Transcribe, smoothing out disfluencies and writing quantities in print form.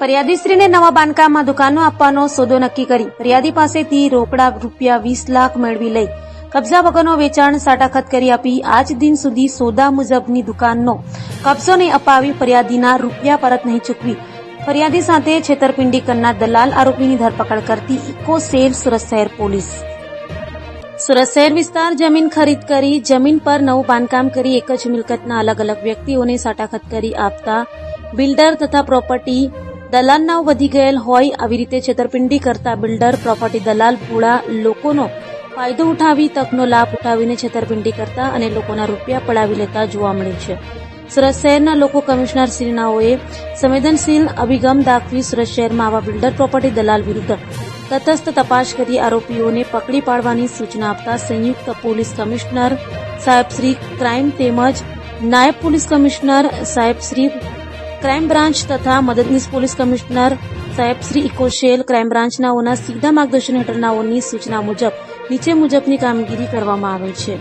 ફરિયાદીશ્રીને નવા બાંધકામમાં દુકાનો આપવાનો સોદો નક્કી કરી ફરિયાદી પાસેથી રોકડા રૂપિયા 20 લાખ મેળવી લઈ કબજા વગરનો વેચાણ સાટાખત કરી આપી આજ દિન સુધી સોદા મુજબની દુકાનનો કબજો નહીં અપાવી ફરિયાદીના રૂપિયા પરત નહીં ચૂકવી ફરિયાદી સાથે છેતરપિંડી કરનાર દલાલ આરોપીની ધરપકડ કરતી ઇકો સેલ સુરત શહેર પોલીસ। સુરત શહેર વિસ્તાર જમીન ખરીદ કરી જમીન પર નવું બાંધકામ કરી એક જ મિલકતના અલગ અલગ વ્યક્તિઓને સાટાખત કરી આપતા બિલ્ડર તથા પ્રોપર્ટી દલાલના વધી ગયેલ હોય આવી રીતે છેતરપિંડી કરતા બિલ્ડર પ્રોપર્ટી દલાલ ભોળા લોકોનો ફાયદો ઉઠાવી તકનો લાભ ઉઠાવીને છેતરપિંડી કરતા અને લોકોના રૂપિયા પડાવી લેતા જોવા મળે છે। સુરત શહેરના લોકો કમિશનર શ્રીનાઓએ સંવેદનશીલ અભિગમ દાખવી સુરત શહેરમાં આવા બિલ્ડર પ્રોપર્ટી દલાલ વિરુદ્ધ તટસ્થ તપાસ કરી આરોપીઓને પકડી પાડવાની સૂચના આપતા સંયુક્ત પોલીસ કમિશનર સાહેબ શ્રી ક્રાઇમ તેમજ નાયબ પોલીસ કમિશનર સાહેબ શ્રી ક્રાઇમ બ્રાન્ચ તથા મદદનીશ પોલીસ કમિશનર સાહેબ શ્રી ઇકો સેલ ક્રાઇમ બ્રાન્ચનાઓના સીધા માર્ગદર્શન હેઠળનાઓની સૂચના મુજબ નીચે મુજબની કામગીરી કરવામાં આવે છે।